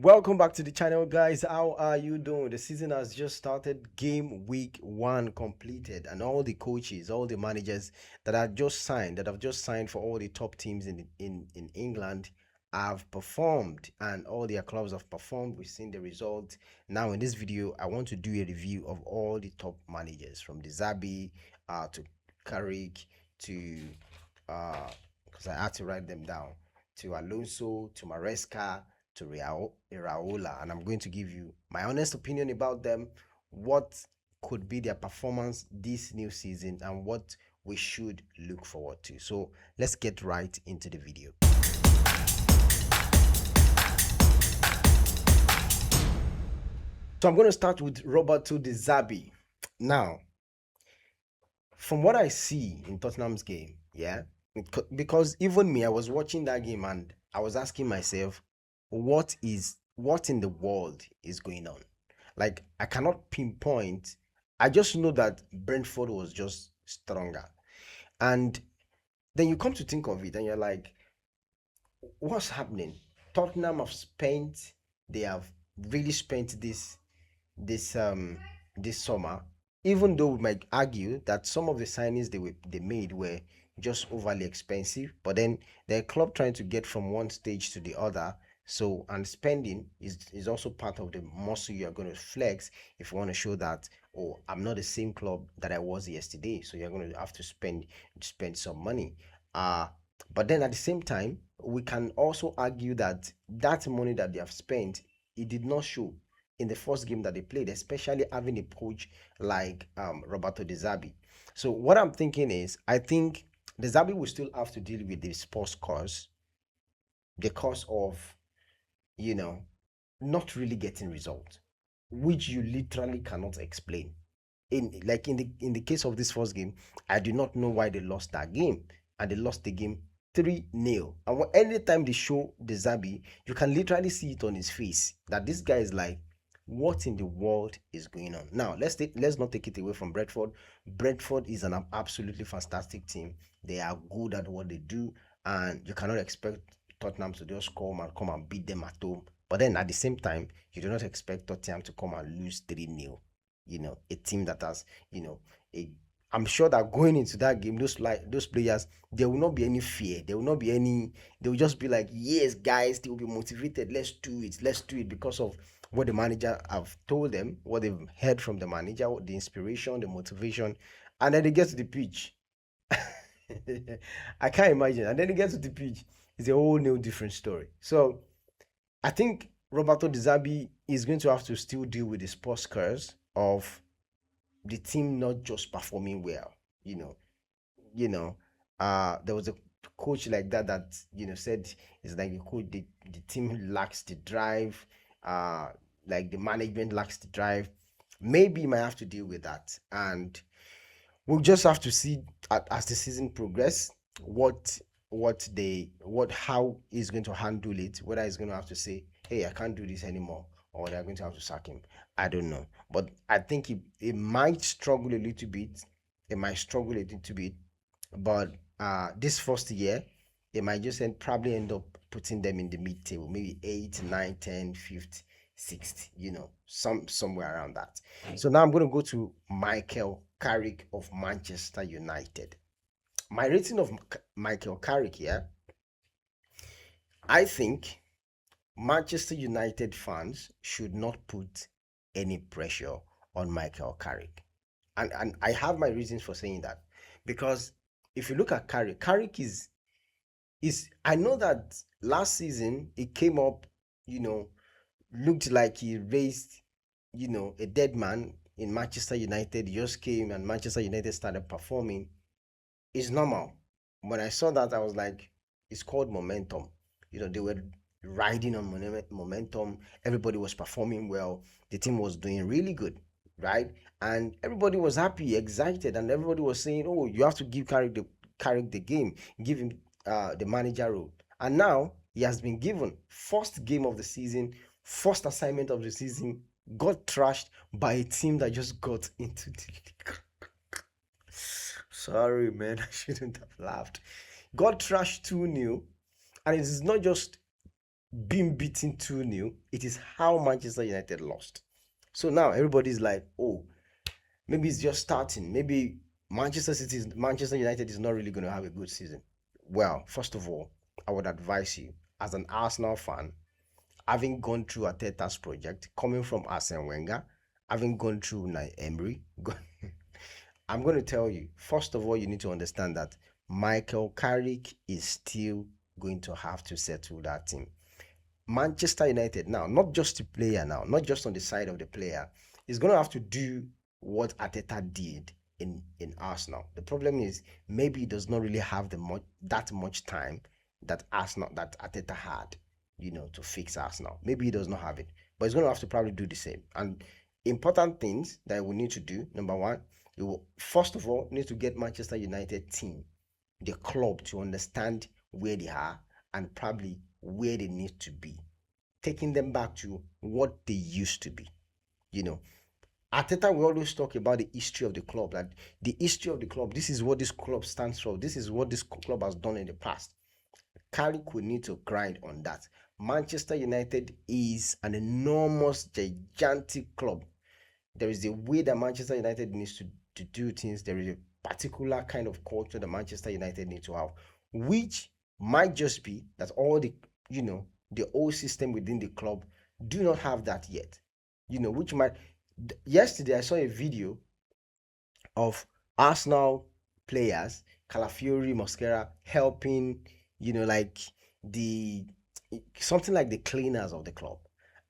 Welcome back to the channel, guys. How are you doing? The season has just started. Game week 1 completed, and all the coaches, all the managers that have just signed for all the top teams in England have performed, and all their clubs have performed. We've seen the results. Now in this video, I want to do a review of all the top managers, from De Zerbi to Carrick to because I had to write them down, to Alonso, to Maresca, to Iraola, and I'm going to give you my honest opinion about them, what could be their performance this new season, and what we should look forward to. So let's get right into the video. So I'm going to start with Roberto De Zerbi. Now, from what I see in Tottenham's game, yeah, because even me, I was watching that game and I was asking myself, what in the world is going on? Like, I cannot pinpoint. I just know that Brentford was just stronger. And then you come to think of it and you're like, what's happening? Tottenham have spent, they have really spent this summer, even though we might argue that some of the signings they made were just overly expensive, but then the club trying to get from one stage to the other. So, and spending is also part of the muscle you are going to flex if you want to show that, oh, I'm not the same club that I was yesterday. So you're going to have to spend some money. But then at the same time, we can also argue that that money that they have spent, it did not show in the first game that they played, especially having a coach like Roberto De Zerbi. So what I'm thinking is, I think De Zerbi will still have to deal with the sports cause, the cause of, you know, not really getting results, which you literally cannot explain. In the case of this first game, I do not know why they lost that game, and they lost the game 3-0. And anytime they show De Zerbi, you can literally see it on his face that this guy is like, what in the world is going on? Now let's not take it away from Brentford. Brentford is an absolutely fantastic team. They are good at what they do, and you cannot expect Tottenham to just come and beat them at home. But then at the same time, you do not expect Tottenham to come and lose 3-0. A team that has, I'm sure that going into that game, those players, there will not be any fear. There will not be any. They will just be like, yes, guys, they will be motivated. Let's do it. Let's do it because of what the manager have told them, what they've heard from the manager, the inspiration, the motivation, and then they get to the pitch. I can't imagine. And then they get to the pitch. It's a whole new different story. So I think Roberto De Zerbi is going to have to still deal with the sports curse of the team not just performing well. You know, there was a coach like that said it's like the team lacks the drive, like the management lacks the drive. Maybe you might have to deal with that, and we'll just have to see as the season progress how he's going to handle it, whether he's going to have to say, hey, I can't do this anymore, or they're going to have to sack him. I don't know, but I think it might struggle a little bit. But this first year, they might just probably end up putting them in the mid table, maybe 8, 9, 10, 5th, 6th, somewhere around that. So now I'm going to go to Michael Carrick of Manchester United. My rating of Michael Carrick here, I think Manchester United fans should not put any pressure on Michael Carrick. And I have my reasons for saying that. Because if you look at Carrick is I know that last season he came up, looked like he raised, a dead man in Manchester United. He just came and Manchester United started performing. It's normal. When I saw that, I was like, it's called momentum. They were riding on momentum. Everybody was performing well. The team was doing really good, right? And everybody was happy, excited, and everybody was saying, oh, you have to give Carrick the game, give him the manager role. And now he has been given first game of the season, first assignment of the season, got trashed by a team that just got into the league. Sorry, man, I shouldn't have laughed. Got trashed 2-0, and it is not just being beaten 2-0, it is how Manchester United lost. So now everybody's like, oh, maybe it's just starting. Maybe Manchester United is not really going to have a good season. Well, first of all, I would advise you, as an Arsenal fan, having gone through Arteta's project, coming from Arsene Wenger, having gone through Emery, I'm going to tell you, first of all, you need to understand that Michael Carrick is still going to have to settle that team. Manchester United now, not just the player now, not just on the side of the player, is going to have to do what Arteta did in Arsenal. The problem is maybe he does not really have that much time that Arteta had, to fix Arsenal. Maybe he does not have it, but he's going to have to probably do the same. And important things that we need to do. Number one, you will first of all need to get Manchester United team, the club, to understand where they are and probably where they need to be, taking them back to what they used to be. You know, Arteta will always talk about the history of the club, that the history of the club, this is what this club stands for, this is what this club has done in the past. Carrick will need to grind on that. Manchester United is an enormous, gigantic club. There is a way that Manchester United needs to do things. There is a particular kind of culture that Manchester United need to have, which might just be that all the old system within the club do not have that yet. Which might yesterday I saw a video of Arsenal players, Calafiori, Mosquera, helping, like the something like the cleaners of the club.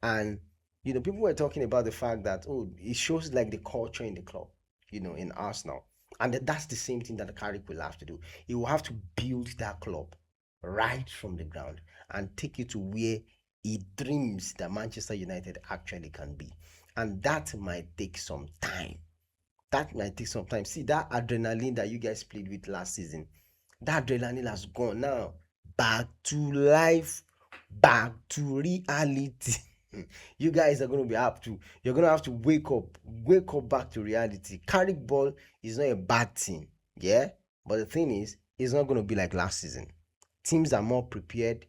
And people were talking about the fact that, oh, it shows like the culture in the club, in Arsenal. And that's the same thing that the Carrick will have to do. He will have to build that club right from the ground and take it to where he dreams that Manchester United actually can be. And that might take some time. That might take some time. See, that adrenaline that you guys played with last season, that adrenaline has gone now. Back to life, back to reality. You guys are going to be up to, you're going to have to wake up back to reality. Carrick ball is not a bad thing, yeah? But the thing is, it's not going to be like last season. Teams are more prepared,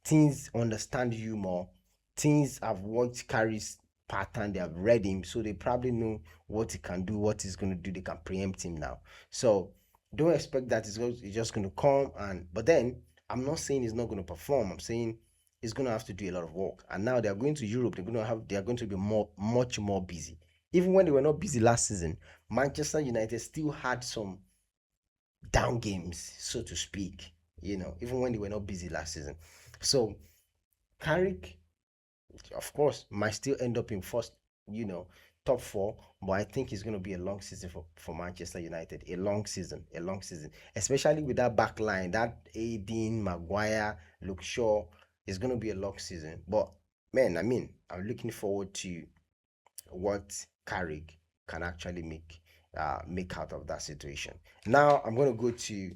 teams understand you more, teams have watched Carrick's pattern, they have read him, so they probably know what he can do, what he's going to do. They can preempt him now. So don't expect that it's just going to come. But then I'm not saying he's not going to perform. I'm saying he's going to have to do a lot of work. And now they are going to Europe. They are going to be much more busy. Even when they were not busy last season, Manchester United still had some down games, so to speak. Even when they were not busy last season. So Carrick, of course, might still end up in first, top four, but I think it's going to be a long season for Manchester United. A long season, especially with that back line, that Aiden, Maguire, Luke Shaw. It's going to be a long season. But man, I'm looking forward to what Carrick can actually make out of that situation. Now I'm going to go to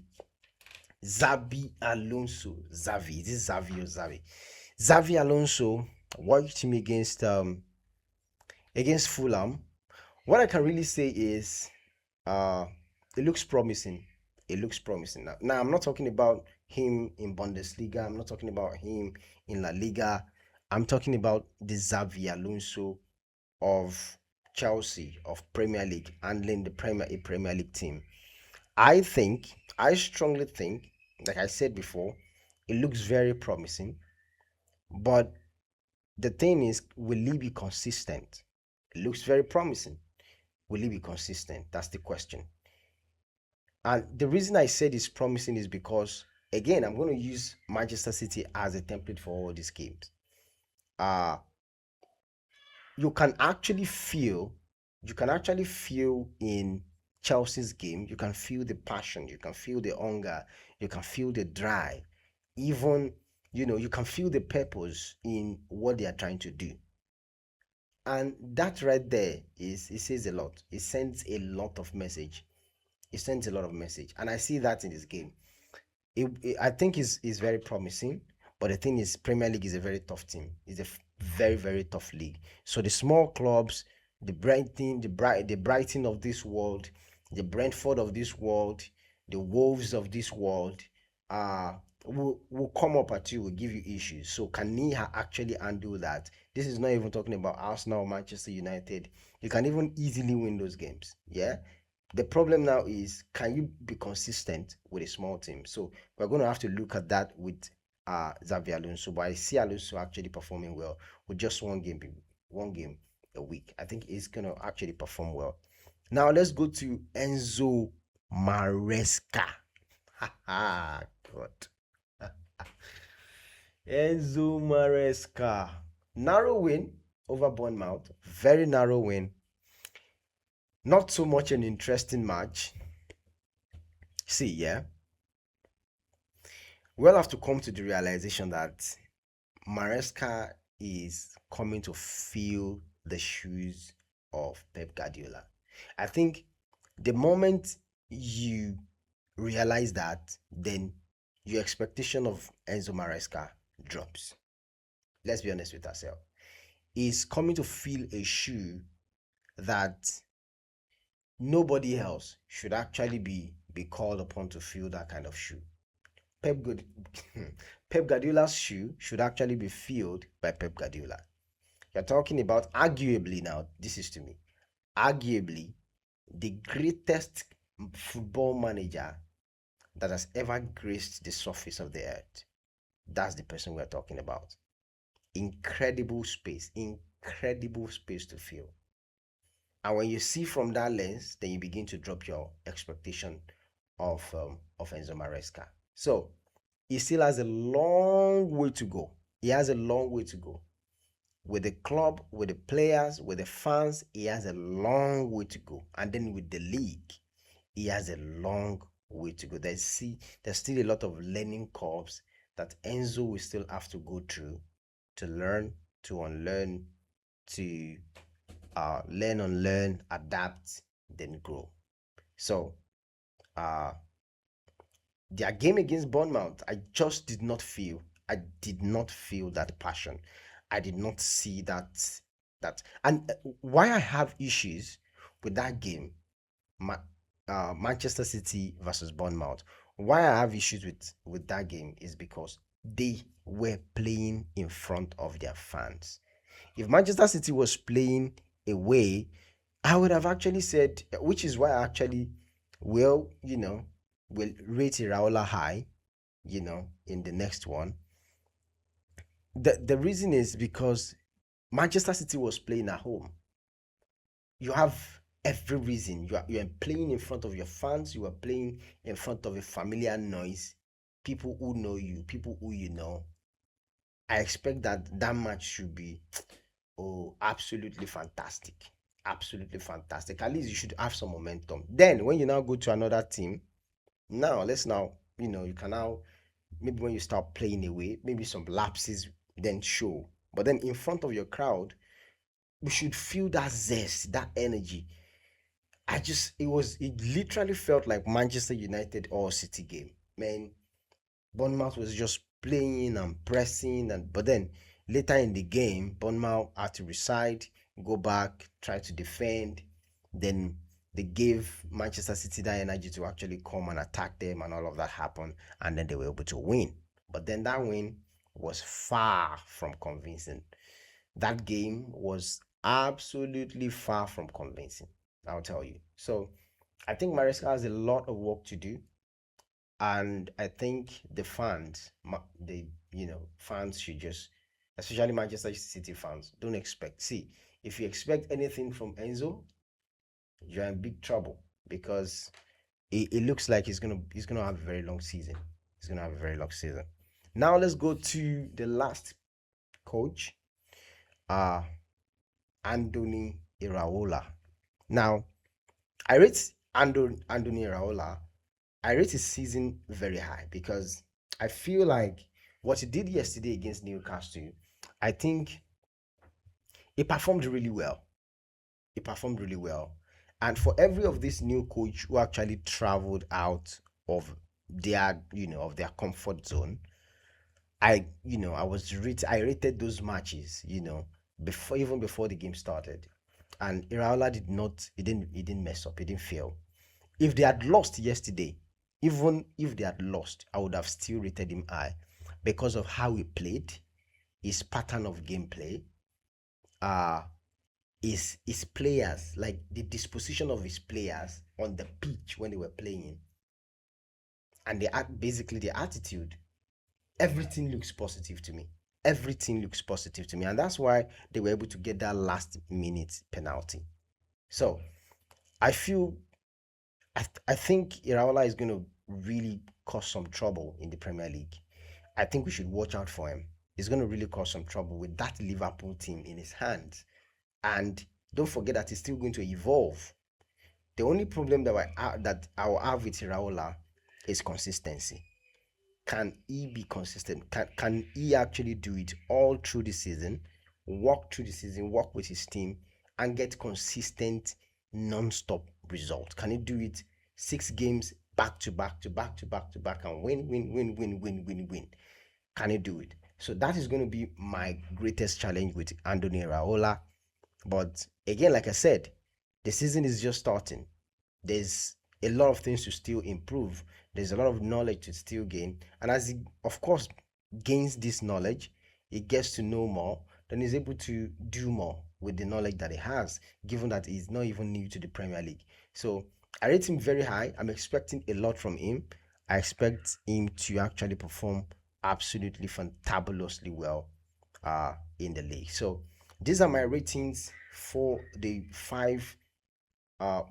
Xabi Alonso. Xavi. Is this Xavi or Xavi? Xavi Alonso watched him against Fulham. What I can really say is it looks promising. It looks promising. Now I'm not talking about him in Bundesliga. I'm not talking about him in La Liga. I'm talking about the Xavi Alonso of Chelsea, of Premier League, handling a Premier League team. I strongly think, like I said before, it looks very promising. But the thing is, will he be consistent? It looks very promising. Will he be consistent? That's the question. And the reason I said it's promising is because, again, I'm going to use Manchester City as a template for all these games. Uh, you can actually feel, in Chelsea's game, you can feel the passion, you can feel the hunger, you can feel the drive. Even, you can feel the purpose in what they are trying to do. And that right there it says a lot. It sends a lot of message. It sends a lot of message. And I see that in this game. I think is very promising. But the thing is, Premier League is a very tough team. It's a very, very tough league. So the small clubs, the Brighton of this world, the Brentford of this world, the Wolves of this world, will come up at you, will give you issues. So can he actually handle that? This is not even talking about Arsenal, Manchester United. You can even easily win those games. Yeah. The problem now is, can you be consistent with a small team? So we're going to have to look at that with Xabi Alonso. But I see Alonso actually performing well with just one game a week. I think he's going to actually perform well. Now let's go to Enzo Maresca. God. Enzo Maresca. Narrow win over Bournemouth. Very narrow win. Not so much an interesting match. See, yeah. We'll have to come to the realization that Maresca is coming to fill the shoes of Pep Guardiola. I think the moment you realize that, then your expectation of Enzo Maresca drops. Let's be honest with ourselves. He's coming to fill a shoe that nobody else should actually be called upon to fill that kind of shoe. Pep, Guard- Pep Guardiola's shoe should actually be filled by Pep Guardiola. You're talking about, arguably, now, this is to me, arguably the greatest football manager that has ever graced the surface of the earth. That's the person we're talking about. Incredible space to fill. And when you see from that lens, then you begin to drop your expectation of Enzo Maresca. So he still has a long way to go. He has a long way to go. With the club, with the players, with the fans, he has a long way to go. And then with the league, he has a long way to go. There's still a lot of learning curves that Enzo will still have to go through to learn, to unlearn, to learn, unlearn, adapt, then grow. So, their game against Bournemouth, I just did not feel. I did not feel that passion. I did not see that. And why I have issues with that game, Manchester City versus Bournemouth. Why I have issues with that game is because they were playing in front of their fans. If Manchester City was playing away, I would have actually said, which is why I actually will, will rate Iraola high, in the next one. The reason is because Manchester City was playing at home. You have every reason. You are playing in front of your fans. You are playing in front of a familiar noise. People who know you, people who you know. I expect that match should be absolutely fantastic. Absolutely fantastic. At least you should have some momentum. Then when you now go to another team, you can now, maybe when you start playing away, maybe some lapses then show. But then in front of your crowd, we should feel that zest, that energy. It literally felt like Manchester United or City game. Man, Bournemouth was just playing and pressing, but then later in the game, Bournemouth had to reside, go back, try to defend. Then they gave Manchester City that energy to actually come and attack them, and all of that happened, and then they were able to win. But then that win was far from convincing. That game was absolutely far from convincing, I'll tell you. So I think Maresca has a lot of work to do, and I think the fans, fans should just, especially Manchester City fans, don't expect. See, if you expect anything from Enzo, you're in big trouble, because it looks like he's gonna have a very long season. He's gonna have a very long season. Now let's go to the last coach, uh Andoni Iraola. Now, I rate Andoni Iraola. I rate his season very high, because I feel like what he did yesterday against Newcastle, I think he performed really well. He performed really well. And for every of this new coach who actually traveled out of their comfort zone, I rated those matches, before the game started. And Iraola did not, he didn't mess up, he didn't fail. If they had lost yesterday, Even if they had lost, I would have still rated him high because of how he played, his pattern of gameplay, uh, his players, like the disposition of his players on the pitch when they were playing, and basically the attitude. Everything looks positive to me. Everything looks positive to me, and that's why they were able to get that last minute penalty. So I feel I think Iraola is going to really cause some trouble in the Premier League. I think we should watch out for him. He's going to really cause some trouble with that Liverpool team in his hands. And don't forget that he's still going to evolve. The only problem that I will have with Iraola is consistency. Can he be consistent? Can he actually do it all through the season, walk through the season, work with his team, and get consistent, non-stop results? Can he do it 6 games back to back to back to back to back and win, win, win, win, win, win, win? Can he do it? So that is going to be my greatest challenge with Andoni Raola. But again, like I said, the season is just starting. There's a lot of things to still improve. There's a lot of knowledge to still gain. And as he, of course, gains this knowledge, he gets to know more, then he's able to do more with the knowledge that he has, given that he's not even new to the Premier League. So I rate him very high. I'm expecting a lot from him. I expect him to actually perform absolutely fantabulously well in the league. So these are my ratings for the 5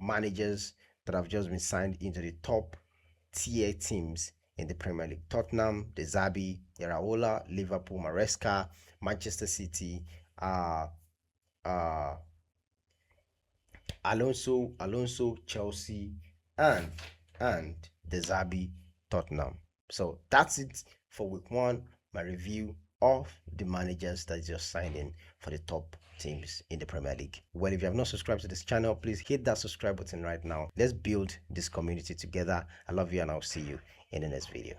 managers that have just been signed into the top tier teams in the Premier League. Tottenham, De Zerbi, Iraola, Liverpool, Maresca, Manchester City, uh, uh, Alonso, Chelsea, and De Zerbi, Tottenham. So that's it for week 1. My review of the managers that just signed in for the top teams in the Premier League. Well, if you have not subscribed to this channel, please hit that subscribe button right now. Let's build this community together. I love you, and I'll see you in the next video.